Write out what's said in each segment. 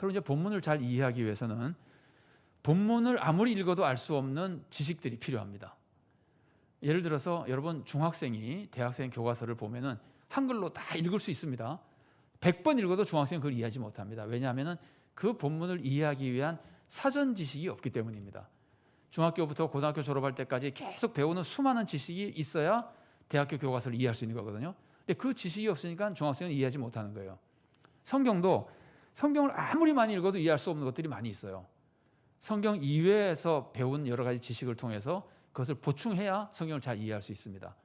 그럼 이제 본문을 잘 이해하기 위해서는 본문을 아무리 읽어도 알 수 없는 지식들이 필요합니다. 예를 들어서 여러분 중학생이 대학생 교과서를 보면은 한글로 다 읽을 수 있습니다. 100번 읽어도 중학생은 그걸 이해하지 못합니다. 왜냐하면 그 본문을 이해하기 위한 사전 지식이 없기 때문입니다. 중학교부터 고등학교 졸업할 때까지 계속 배우는 수많은 지식이 있어야 대학교 교과서를 이해할 수 있는 거거든요. 근데 그 지식이 없으니까 중학생은 이해하지 못하는 거예요. 성경을 아무리 많이 읽어도 이해할 수 없는 것들이 많이 있어요. 성경 이외에서 배운 여러 가지 지식을 통해서 그것을 보충해야 성경을 잘 이해할 수 있습니다.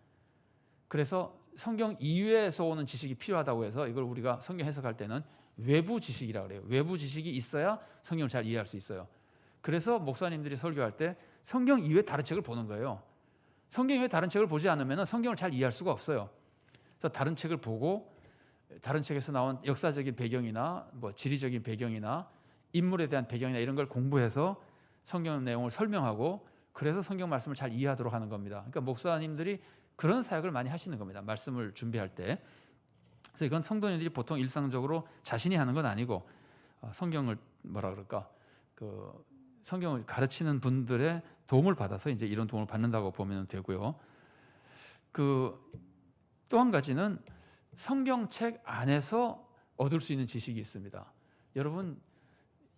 그래서 성경 이외에서 오는 지식이 필요하다고 해서 이걸 우리가 성경 해석할 때는 외부 지식이라고 그래요. 외부 지식이 있어야 성경을 잘 이해할 수 있어요. 그래서 목사님들이 설교할 때 성경 이외 다른 책을 보는 거예요. 성경 이외 다른 책을 보지 않으면 성경을 잘 이해할 수가 없어요. 그래서 다른 책을 보고 다른 책에서 나온 역사적인 배경이나 뭐 지리적인 배경이나 인물에 대한 배경이나 이런 걸 공부해서 성경 내용을 설명하고 그래서 성경 말씀을 잘 이해하도록 하는 겁니다. 그러니까 목사님들이 그런 사역을 많이 하시는 겁니다. 말씀을 준비할 때. 그래서 이건 성도님들이 보통 일상적으로 자신이 하는 건 아니고 성경을 성경을 가르치는 분들의 도움을 받아서 이제 이런 도움을 받는다고 보면 되고요. 또 한 가지는 성경책 안에서 얻을 수 있는 지식이 있습니다. 여러분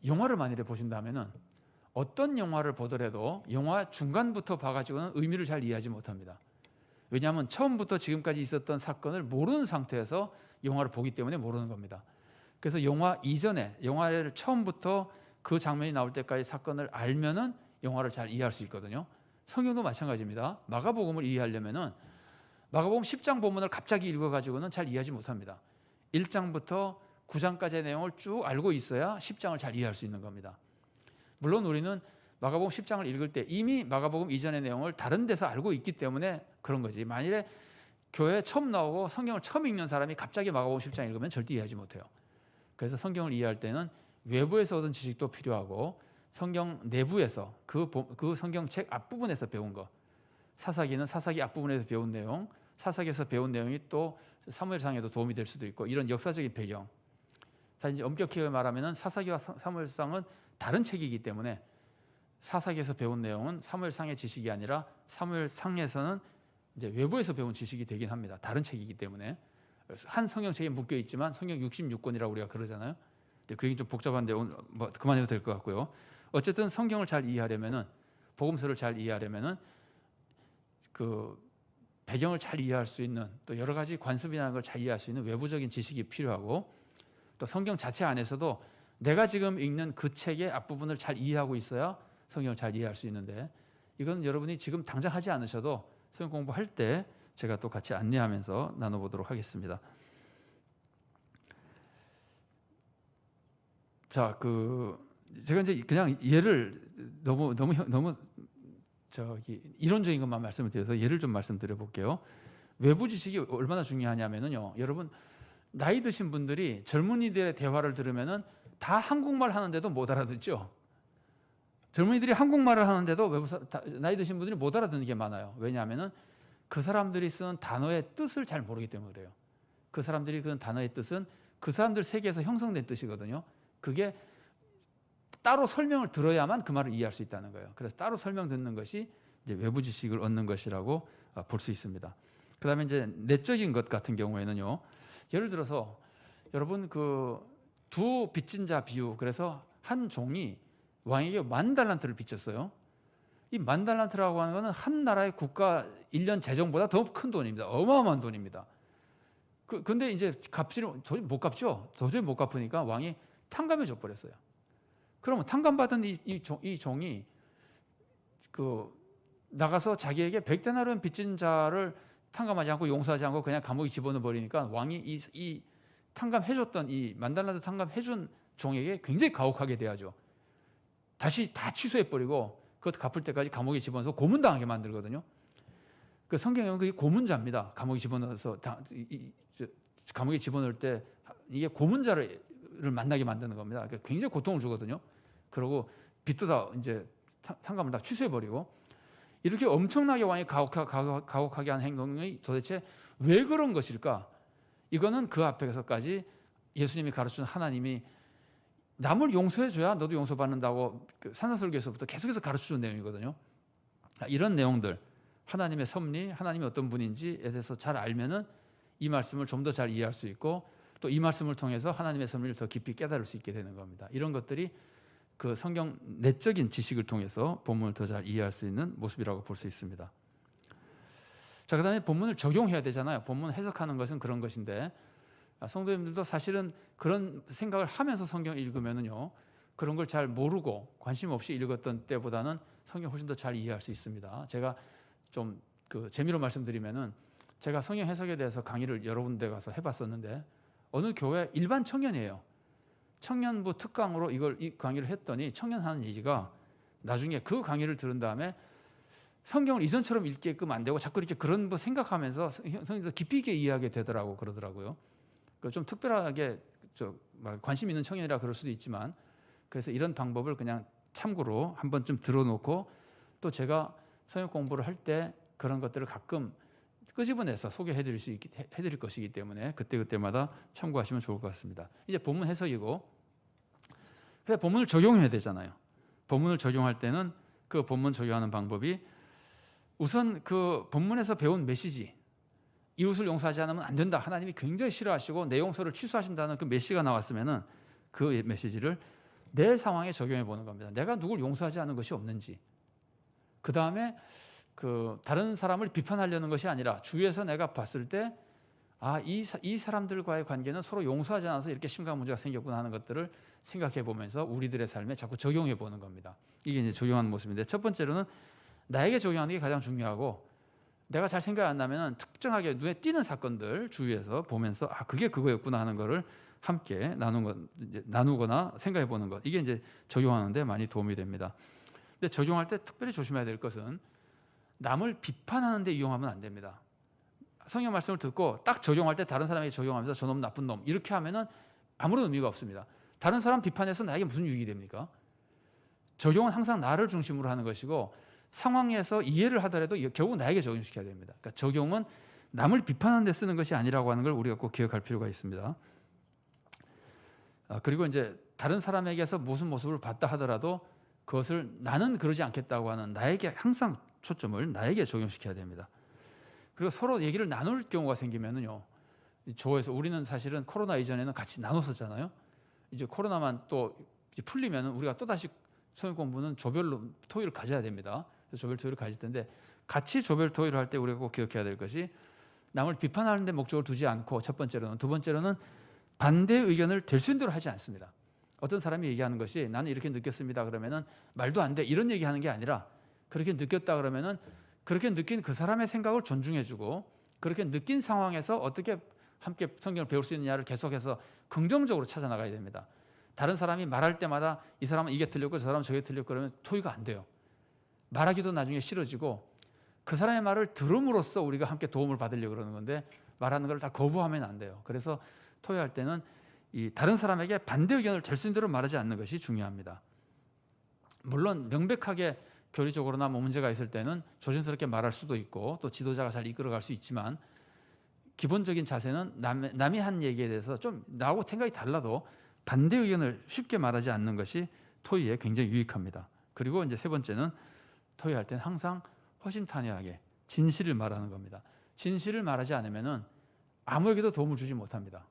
영화를 만일에 보신다면은 어떤 영화를 보더라도 영화 중간부터 봐가지고는 의미를 잘 이해하지 못합니다. 왜냐하면 처음부터 지금까지 있었던 사건을 모르는 상태에서 영화를 보기 때문에 모르는 겁니다. 그래서 영화 이전에 영화를 처음부터 그 장면이 나올 때까지 사건을 알면은 영화를 잘 이해할 수 있거든요. 성경도 마찬가지입니다. 마가복음을 이해하려면은 마가복음 10장 본문을 갑자기 읽어가지고는 잘 이해하지 못합니다. 1장부터 9장까지의 내용을 쭉 알고 있어야 10장을 잘 이해할 수 있는 겁니다. 물론 우리는 마가복음 10장을 읽을 때 이미 마가복음 이전의 내용을 다른 데서 알고 있기 때문에 그런 거지. 만일에 교회에 처음 나오고 성경을 처음 읽는 사람이 갑자기 마가복음 10장 읽으면 절대 이해하지 못해요. 그래서 성경을 이해할 때는 외부에서 얻은 지식도 필요하고 성경 내부에서 그 성경책 앞부분에서 배운 거, 사사기는 사사기 앞부분에서 배운 내용, 사사기에서 배운 내용이 또 사무엘상에도 도움이 될 수도 있고 이런 역사적인 배경. 이제 엄격히 말하면 사사기와 사무엘상은 다른 책이기 때문에 사사기에서 배운 내용은 사무엘상의 지식이 아니라 사무엘상에서는 이제 외부에서 배운 지식이 되긴 합니다. 다른 책이기 때문에. 그래서 한 성경책에 묶여 있지만 성경 66권이라고 우리가 그러잖아요. 근데 그 얘기 좀 복잡한데 오늘 그만해도 될 것 같고요. 어쨌든 성경을 잘 이해하려면은 복음서를 잘 이해하려면은 그 배경을 잘 이해할 수 있는 또 여러 가지 관습이라는 걸 잘 이해할 수 있는 외부적인 지식이 필요하고 또 성경 자체 안에서도 내가 지금 읽는 그 책의 앞부분을 잘 이해하고 있어야 성경을 잘 이해할 수 있는데 이건 여러분이 지금 당장 하지 않으셔도 성경 공부할 때 제가 또 같이 안내하면서 나눠보도록 하겠습니다. 자, 제가 이제 그냥 예를 너무 이론적인 것만 말씀을 드려서 예를 좀 말씀드려 볼게요. 외부 지식이 얼마나 중요하냐면요. 여러분 나이 드신 분들이 젊은이들의 대화를 들으면은 다 한국말 하는데도 못 알아듣죠. 젊은이들이 한국말을 하는데도 나이 드신 분들이 못 알아듣는 게 많아요. 왜냐하면은 그 사람들이 쓰는 단어의 뜻을 잘 모르기 때문에 그래요. 그 사람들이 그 단어의 뜻은 그 사람들 세계에서 형성된 뜻이거든요. 그게 따로 설명을 들어야만 그 말을 이해할 수 있다는 거예요. 그래서 따로 설명 듣는 것이 이제 외부 지식을 얻는 것이라고 볼 수 있습니다. 그다음에 이제 내적인 것 같은 경우에는요. 예를 들어서 여러분 두 빚진 자 비유. 그래서 한 종이 왕에게 10,000달란트를 빚졌어요. 이 10,000달란트라고 하는 것은 한 나라의 국가 1년 재정보다 더 큰 돈입니다. 어마어마한 돈입니다. 근데 이제 도저히 못 갚죠. 도저히 못 갚으니까 왕이 탕감해 줘 버렸어요. 그러면 탕감받은 이 종이 나가서 자기에게 100데나리온 빚진 자를 탕감하지 않고 용서하지 않고 그냥 감옥에 집어넣어 버리니까 왕이 이 탕감해줬던 이 10,000달란트 탕감해준 종에게 굉장히 가혹하게 대하죠. 다시 다 취소해버리고 그것 갚을 때까지 감옥에 집어넣어서 고문당하게 만들거든요. 그 성경에는 그게 고문자입니다. 감옥에 집어넣어서 감옥에 집어넣을 때 이게 고문자를 만나게 만드는 겁니다. 그러니까 굉장히 고통을 주거든요. 그리고 빚도 다 이제 탕감을 다 취소해버리고 이렇게 엄청나게 왕이 가혹하게 한 행동이 도대체 왜 그런 것일까? 이거는 그 앞에서까지 예수님이 가르치는 하나님이 남을 용서해줘야 너도 용서받는다고 그 산상설교에서부터 계속해서 가르쳐준 내용이거든요. 이런 내용들, 하나님의 섭리, 하나님이 어떤 분인지에 대해서 잘 알면은 이 말씀을 좀 더 잘 이해할 수 있고 또 이 말씀을 통해서 하나님의 섭리를 더 깊이 깨달을 수 있게 되는 겁니다. 이런 것들이 그 성경 내적인 지식을 통해서 본문을 더 잘 이해할 수 있는 모습이라고 볼 수 있습니다. 자, 그다음에 본문을 적용해야 되잖아요. 본문 해석하는 것은 그런 것인데 성도님들도 사실은 그런 생각을 하면서 성경 읽으면은요, 그런 걸 잘 모르고 관심 없이 읽었던 때보다는 성경 훨씬 더 잘 이해할 수 있습니다. 제가 좀 그 재미로 말씀드리면은 제가 성경 해석에 대해서 강의를 여러 군데 가서 해봤었는데 어느 교회 일반 청년이에요. 청년부 특강으로 이 강의를 했더니 청년 하는 얘기가 나중에 그 강의를 들은 다음에 성경을 이전처럼 읽게끔 안 되고 자꾸 이렇게 그런 거 생각하면서 성경을 깊이 있게 이해하게 되더라고 그러더라고요. 좀 특별하게 관심 있는 청년이라 그럴 수도 있지만 그래서 이런 방법을 그냥 참고로 한번 좀 들어놓고 또 제가 성경 공부를 할 때 그런 것들을 가끔 끄집어내서 해드릴 것이기 때문에 그때마다 참고하시면 좋을 것 같습니다. 이제 본문 해석이고 그래서 본문을 적용해야 되잖아요. 본문을 적용할 때는 그 본문 적용하는 방법이 우선 그 본문에서 배운 메시지, 이웃을 용서하지 않으면 안 된다. 하나님이 굉장히 싫어하시고 내 용서를 취소하신다는 그 메시지가 나왔으면은 그 메시지를 내 상황에 적용해 보는 겁니다. 내가 누굴 용서하지 않은 것이 없는지. 그 다음에 그 다른 사람을 비판하려는 것이 아니라 주위에서 내가 봤을 때 이 사람들과의 관계는 서로 용서하지 않아서 이렇게 심각한 문제가 생겼구나 하는 것들을 생각해 보면서 우리들의 삶에 자꾸 적용해 보는 겁니다. 이게 이제 적용하는 모습인데 첫 번째로는 나에게 적용하는 게 가장 중요하고 내가 잘 생각 안 나면은 특정하게 눈에 띄는 사건들 주위에서 보면서 그게 그거였구나 하는 거를 함께 나누거나 생각해 보는 것. 이게 이제 적용하는데 많이 도움이 됩니다. 근데 적용할 때 특별히 조심해야 될 것은 남을 비판하는 데 이용하면 안 됩니다. 성경 말씀을 듣고 딱 적용할 때 다른 사람에게 적용하면서 저놈 나쁜 놈 이렇게 하면은 아무런 의미가 없습니다. 다른 사람 비판해서 나에게 무슨 유익이 됩니까? 적용은 항상 나를 중심으로 하는 것이고 상황에서 이해를 하더라도 결국 나에게 적용시켜야 됩니다. 그러니까 적용은 남을 비판하는 데 쓰는 것이 아니라고 하는 걸 우리가 꼭 기억할 필요가 있습니다. 그리고 이제 다른 사람에게서 무슨 모습을 봤다 하더라도 그것을 나는 그러지 않겠다고 하는 나에게 항상 초점을 나에게 적용시켜야 됩니다. 그리고 서로 얘기를 나눌 경우가 생기면은요, 조에서 우리는 사실은 코로나 이전에는 같이 나눴었잖아요. 이제 코로나만 또 풀리면은 우리가 또 다시 성경 공부는 조별로 토요일을 가져야 됩니다. 그래서 조별 토요일을 가질 텐데 같이 조별 토요일을 할 때 우리가 꼭 기억해야 될 것이 남을 비판하는 데 목적을 두지 않고 첫 번째로는 두 번째로는 반대 의견을 될 수 있는 대로 하지 않습니다. 어떤 사람이 얘기하는 것이 나는 이렇게 느꼈습니다. 그러면은 말도 안 돼. 이런 얘기하는 게 아니라 그렇게 느꼈다 그러면은 그렇게 느낀 그 사람의 생각을 존중해주고 그렇게 느낀 상황에서 어떻게 함께 성경을 배울 수 있느냐를 계속해서 긍정적으로 찾아나가야 됩니다. 다른 사람이 말할 때마다 이 사람은 이게 틀렸고 저 사람은 저게 틀렸고 그러면 토의가 안 돼요. 말하기도 나중에 싫어지고 그 사람의 말을 들음으로써 우리가 함께 도움을 받으려고 그러는 건데 말하는 걸 다 거부하면 안 돼요. 그래서 토의할 때는 이 다른 사람에게 반대 의견을 될 수 있는 대로 말하지 않는 것이 중요합니다. 물론 명백하게 교리적으로나 문제가 있을 때는 조심스럽게 말할 수도 있고 또 지도자가 잘 이끌어갈 수 있지만 기본적인 자세는 남이 한 얘기에 대해서 좀 나하고 생각이 달라도 반대 의견을 쉽게 말하지 않는 것이 토의에 굉장히 유익합니다. 그리고 이제 세 번째는 토의할 때는 항상 허심탄회하게 진실을 말하는 겁니다. 진실을 말하지 않으면은 아무에게도 도움을 주지 못합니다.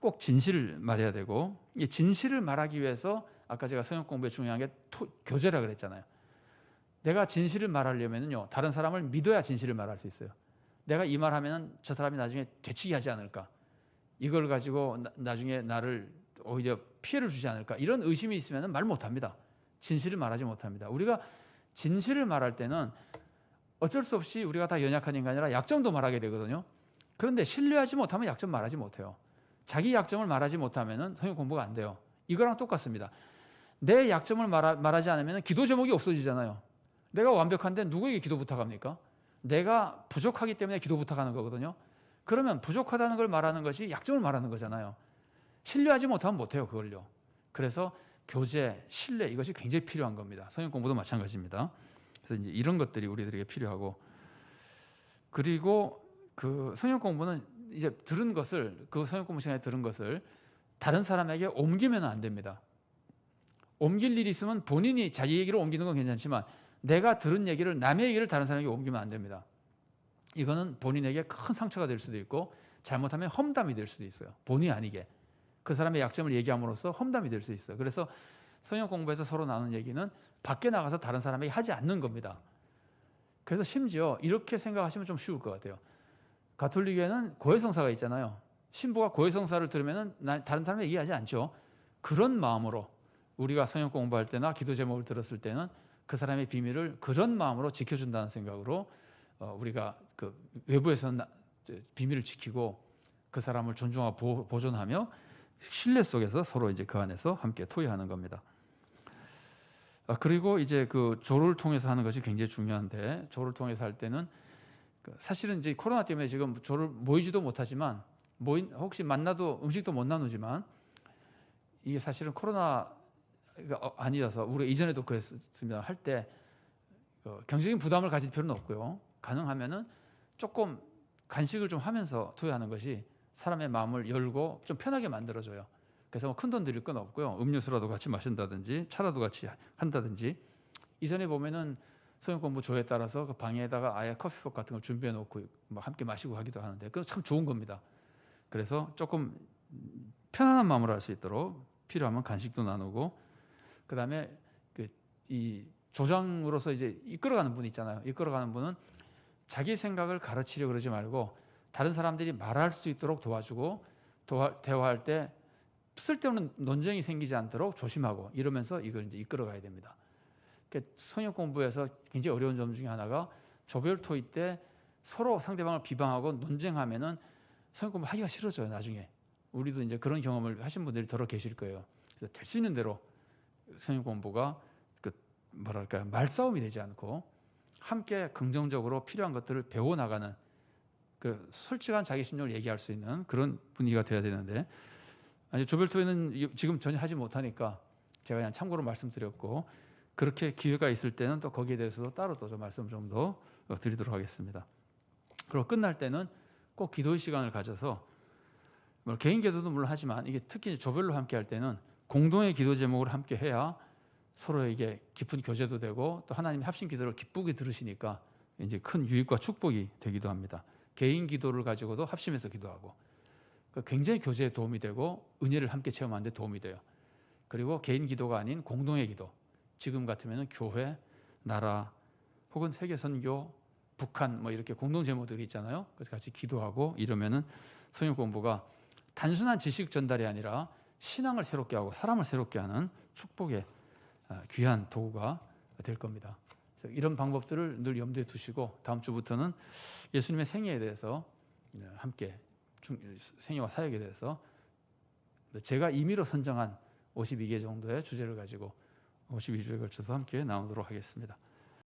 꼭 진실을 말해야 되고 이 진실을 말하기 위해서 아까 제가 성경 공부에 중요한 게 교제라 그랬잖아요. 내가 진실을 말하려면요 다른 사람을 믿어야 진실을 말할 수 있어요. 내가 이 말하면은 저 사람이 나중에 되치기 하지 않을까? 이걸 가지고 나중에 나를 오히려 피해를 주지 않을까? 이런 의심이 있으면은 말 못합니다. 진실을 말하지 못합니다. 우리가 진실을 말할 때는 어쩔 수 없이 우리가 다 연약한 인간이라 약점도 말하게 되거든요. 그런데 신뢰하지 못하면 약점 말하지 못해요. 자기 약점을 말하지 못하면은 성경 공부가 안 돼요. 이거랑 똑같습니다. 내 약점을 말하지 않으면 기도 제목이 없어지잖아요. 내가 완벽한데 누구에게 기도 부탁합니까? 내가 부족하기 때문에 기도 부탁하는 거거든요. 그러면 부족하다는 걸 말하는 것이 약점을 말하는 거잖아요. 신뢰하지 못하면 못해요, 그걸요. 그래서 교제, 신뢰 이것이 굉장히 필요한 겁니다. 성경 공부도 마찬가지입니다. 그래서 이제 이런 것들이 우리들에게 필요하고 그리고 그 성경 공부는 이제 들은 것을 그 성경 공부 시간에 들은 것을 다른 사람에게 옮기면 안 됩니다. 옮길 일이 있으면 본인이 자기 얘기를 옮기는 건 괜찮지만 내가 들은 얘기를, 남의 얘기를 다른 사람에게 옮기면 안 됩니다. 이거는 본인에게 큰 상처가 될 수도 있고 잘못하면 험담이 될 수도 있어요. 본의 아니게 그 사람의 약점을 얘기함으로써 험담이 될 수 있어요. 그래서 성경 공부에서 서로 나누는 얘기는 밖에 나가서 다른 사람에게 하지 않는 겁니다. 그래서 심지어 이렇게 생각하시면 좀 쉬울 것 같아요. 가톨릭에는 고해성사가 있잖아요. 신부가 고해성사를 들으면 다른 사람에게 얘기하지 않죠. 그런 마음으로 우리가 성경 공부할 때나 기도 제목을 들었을 때는 그 사람의 비밀을 그런 마음으로 지켜준다는 생각으로 우리가 그 외부에서는 비밀을 지키고 그 사람을 존중하고 보존하며 신뢰 속에서 서로 이제 그 안에서 함께 토의하는 겁니다. 그리고 이제 그 조를 통해서 하는 것이 굉장히 중요한데, 조를 통해서 할 때는 사실은 이제 코로나 때문에 지금 조를 모이지도 못하지만 혹시 만나도 음식도 못 나누지만 이게 사실은 코로나가 아니어서 우리가 이전에도 그랬습니다. 할 때 경제적인 부담을 가질 필요는 없고요. 가능하면은 조금 간식을 좀 하면서 토요하는 것이 사람의 마음을 열고 좀 편하게 만들어줘요. 그래서 뭐 큰돈 들일 건 없고요. 음료수라도 같이 마신다든지 차라도 같이 한다든지. 이전에 보면은 성경 공부 조에 따라서 그 방에다가 아예 커피숍 같은 걸 준비해 놓고 뭐 함께 마시고 하기도 하는데 그건 참 좋은 겁니다. 그래서 조금 편안한 마음으로 할 수 있도록 필요하면 간식도 나누고, 그다음에 이 조장으로서 이제 이끌어가는 분이 있잖아요. 이끌어가는 분은 자기 생각을 가르치려 그러지 말고 다른 사람들이 말할 수 있도록 도와주고 대화할 때 쓸데없는 논쟁이 생기지 않도록 조심하고 이러면서 이걸 이제 이끌어가야 됩니다. 성역 공부에서 굉장히 어려운 점 중에 하나가 조별 토의 때 서로 상대방을 비방하고 논쟁하면은 성역 공부 하기가 싫어져요. 나중에 우리도 이제 그런 경험을 하신 분들이 더러 계실 거예요. 그래서 될 수 있는 대로 성역 공부가 뭐랄까요, 말싸움이 되지 않고 함께 긍정적으로 필요한 것들을 배워 나가는 그 솔직한 자기 심령을 얘기할 수 있는 그런 분위기가 돼야 되는데, 아니 조별 토의는 지금 전혀 하지 못하니까 제가 그냥 참고로 말씀드렸고, 그렇게 기회가 있을 때는 또 거기에 대해서도 따로 또 좀 말씀 좀 더 드리도록 하겠습니다. 그리고 끝날 때는 꼭 기도의 시간을 가져서 뭐 개인 기도도 물론 하지만 이게 특히 조별로 함께 할 때는 공동의 기도 제목을 함께 해야 서로에게 깊은 교제도 되고 또 하나님의 합심 기도를 기쁘게 들으시니까 이제 큰 유익과 축복이 되기도 합니다. 개인 기도를 가지고도 합심해서 기도하고 굉장히 교제에 도움이 되고 은혜를 함께 체험하는 데 도움이 돼요. 그리고 개인 기도가 아닌 공동의 기도, 지금 같으면 교회, 나라 혹은 세계 선교, 북한 뭐 이렇게 공동 제목들이 있잖아요. 그래서 같이 기도하고 이러면은 성경 공부가 단순한 지식 전달이 아니라 신앙을 새롭게 하고 사람을 새롭게 하는 축복의 귀한 도구가 될 겁니다. 그래서 이런 방법들을 늘 염두에 두시고 다음 주부터는 예수님의 생애에 대해서 함께 생애와 사역에 대해서 제가 임의로 선정한 52개 정도의 주제를 가지고 52주에 걸쳐서 함께 나누도록 하겠습니다.